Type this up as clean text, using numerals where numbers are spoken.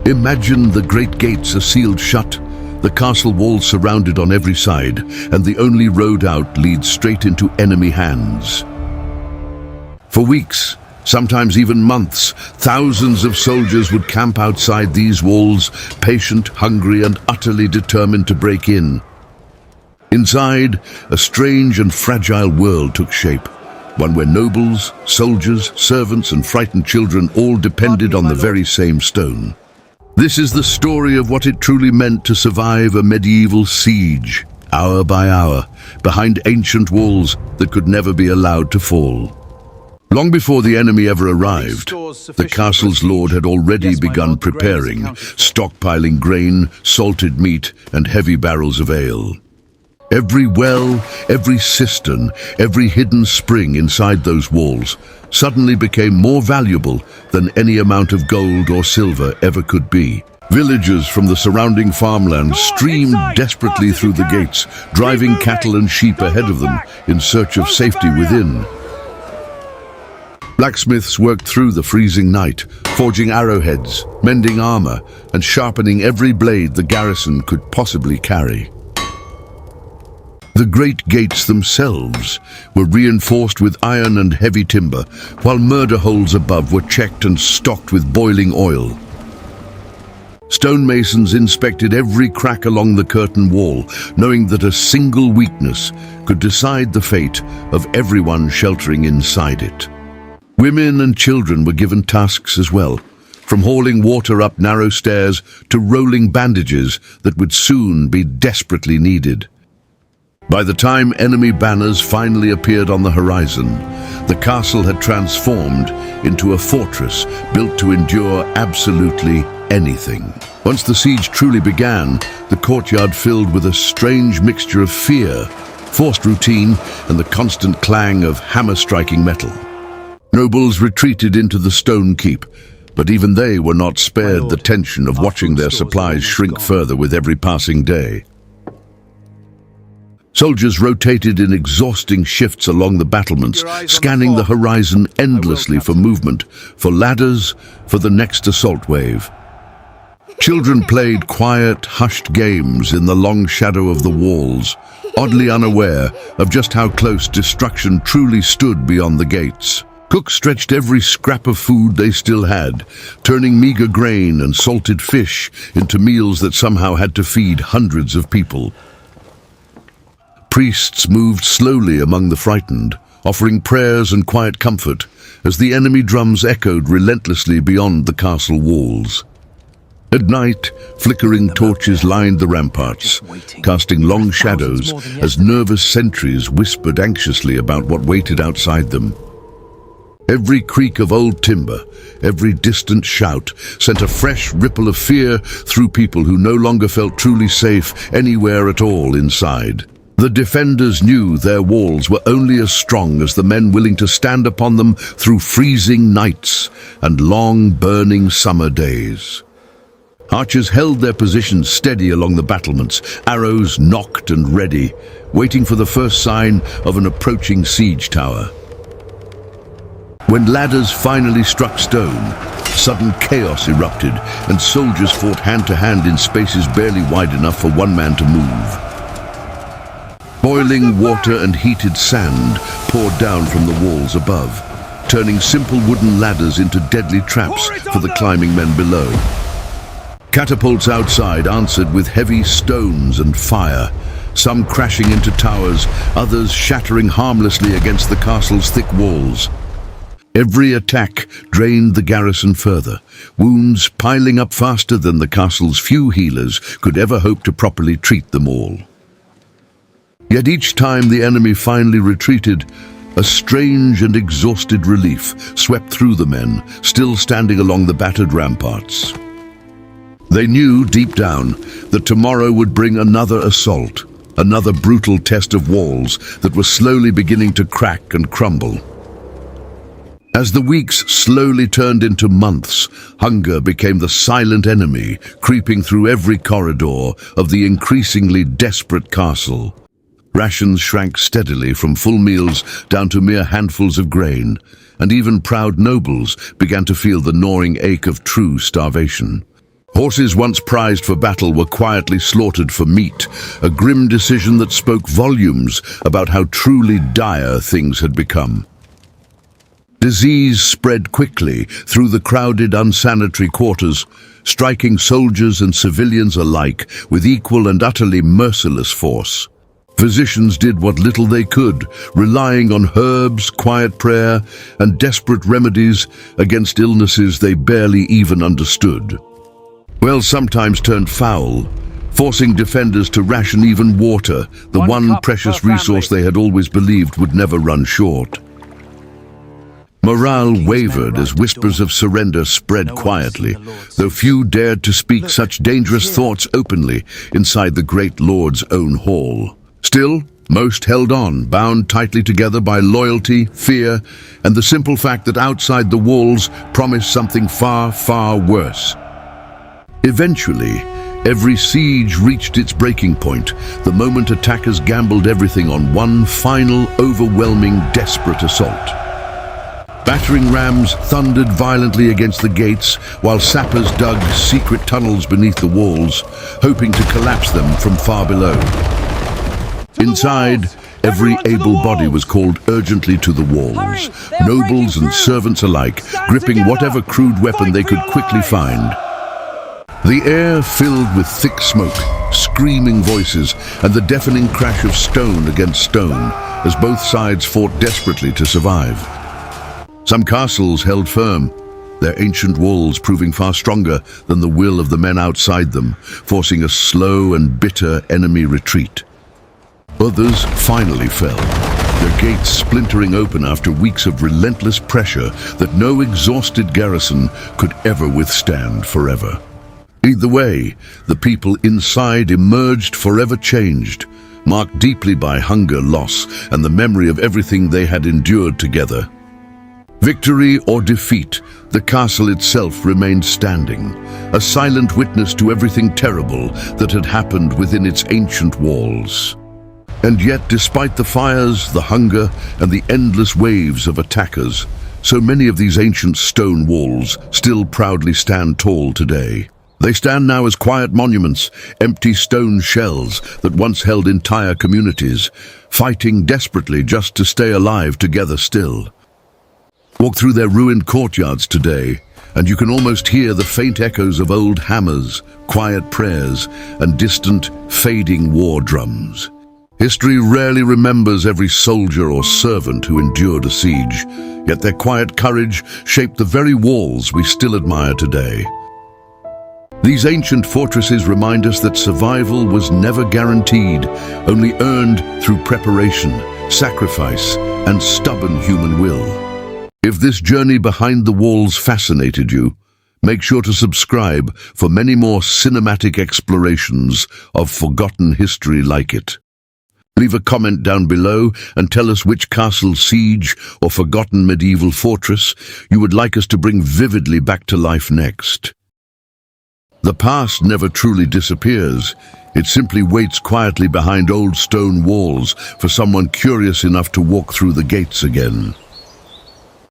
Imagine the great gates are sealed shut, the castle walls surrounded on every side, and the only road out leads straight into enemy hands. For weeks, sometimes even months, thousands of soldiers would camp outside these walls, patient, hungry, and utterly determined to break in. Inside, a strange and fragile world took shape, one where nobles, soldiers, servants, and frightened children all depended on the very same stone. This is the story of what it truly meant to survive a medieval siege, hour by hour, behind ancient walls that could never be allowed to fall. Long before the enemy ever arrived, the castle's lord had already begun preparing, stockpiling grain, salted meat, and heavy barrels of ale. Every well, every cistern, every hidden spring inside those walls suddenly became more valuable than any amount of gold or silver ever could be. Villagers from the surrounding farmland streamed desperately through the gates, driving cattle and sheep ahead of them in search of safety within. Blacksmiths worked through the freezing night, forging arrowheads, mending armor, and sharpening every blade the garrison could possibly carry. The great gates themselves were reinforced with iron and heavy timber, while murder holes above were checked and stocked with boiling oil. Stonemasons inspected every crack along the curtain wall, knowing that a single weakness could decide the fate of everyone sheltering inside it. Women and children were given tasks as well, from hauling water up narrow stairs to rolling bandages that would soon be desperately needed. By the time enemy banners finally appeared on the horizon, the castle had transformed into a fortress built to endure absolutely anything. Once the siege truly began, the courtyard filled with a strange mixture of fear, forced routine, and the constant clang of hammer-striking metal. Nobles retreated into the stone keep, but even they were not spared the tension of watching their supplies shrink further with every passing day. Soldiers rotated in exhausting shifts along the battlements, scanning the horizon endlessly for movement, for ladders, for the next assault wave. Children played quiet, hushed games in the long shadow of the walls, oddly unaware of just how close destruction truly stood beyond the gates. Cooks stretched every scrap of food they still had, turning meager grain and salted fish into meals that somehow had to feed hundreds of people. Priests moved slowly among the frightened, offering prayers and quiet comfort as the enemy drums echoed relentlessly beyond the castle walls. At night, flickering torches lined the ramparts, casting long shadows as nervous sentries whispered anxiously about what waited outside them. Every creak of old timber, every distant shout sent a fresh ripple of fear through people who no longer felt truly safe anywhere at all inside. The defenders knew their walls were only as strong as the men willing to stand upon them through freezing nights and long, burning summer days. Archers held their positions steady along the battlements, arrows nocked and ready, waiting for the first sign of an approaching siege tower. When ladders finally struck stone, sudden chaos erupted, and soldiers fought hand-to-hand in spaces barely wide enough for one man to move. Boiling water and heated sand poured down from the walls above, turning simple wooden ladders into deadly traps for the climbing men below. Catapults outside answered with heavy stones and fire, some crashing into towers, others shattering harmlessly against the castle's thick walls. Every attack drained the garrison further, wounds piling up faster than the castle's few healers could ever hope to properly treat them all. Yet each time the enemy finally retreated, a strange and exhausted relief swept through the men, still standing along the battered ramparts. They knew deep down that tomorrow would bring another assault, another brutal test of walls that were slowly beginning to crack and crumble. As the weeks slowly turned into months, hunger became the silent enemy, creeping through every corridor of the increasingly desperate castle. Rations shrank steadily from full meals down to mere handfuls of grain, and even proud nobles began to feel the gnawing ache of true starvation. Horses once prized for battle were quietly slaughtered for meat, a grim decision that spoke volumes about how truly dire things had become. Disease spread quickly through the crowded, unsanitary quarters, striking soldiers and civilians alike with equal and utterly merciless force. Physicians did what little they could, relying on herbs, quiet prayer, and desperate remedies against illnesses they barely even understood. Wells sometimes turned foul, forcing defenders to ration even water, the one precious resource they had always believed would never run short. Morale wavered as whispers of surrender spread quietly, though few dared to speak such dangerous thoughts openly inside the great lord's own hall. Still, most held on, bound tightly together by loyalty, fear, and the simple fact that outside the walls promised something far, far worse. Eventually, every siege reached its breaking point, the moment attackers gambled everything on one final, overwhelming, desperate assault. Battering rams thundered violently against the gates, while sappers dug secret tunnels beneath the walls, hoping to collapse them from far below. Inside, every able body was called urgently to the walls, nobles and servants alike, gripping whatever crude weapon they could quickly find. The air filled with thick smoke, screaming voices, and the deafening crash of stone against stone as both sides fought desperately to survive. Some castles held firm, their ancient walls proving far stronger than the will of the men outside them, forcing a slow and bitter enemy retreat. Others finally fell, their gates splintering open after weeks of relentless pressure that no exhausted garrison could ever withstand forever. Either way, the people inside emerged forever changed, marked deeply by hunger, loss, and the memory of everything they had endured together. Victory or defeat, the castle itself remained standing, a silent witness to everything terrible that had happened within its ancient walls. And yet, despite the fires, the hunger, and the endless waves of attackers, so many of these ancient stone walls still proudly stand tall today. They stand now as quiet monuments, empty stone shells that once held entire communities, fighting desperately just to stay alive together still. Walk through their ruined courtyards today, and you can almost hear the faint echoes of old hammers, quiet prayers, and distant, fading war drums. History rarely remembers every soldier or servant who endured a siege, yet their quiet courage shaped the very walls we still admire today. These ancient fortresses remind us that survival was never guaranteed, only earned through preparation, sacrifice, and stubborn human will. If this journey behind the walls fascinated you, make sure to subscribe for many more cinematic explorations of forgotten history like it. Leave a comment down below and tell us which castle, siege, or forgotten medieval fortress you would like us to bring vividly back to life next. The past never truly disappears. It simply waits quietly behind old stone walls for someone curious enough to walk through the gates again.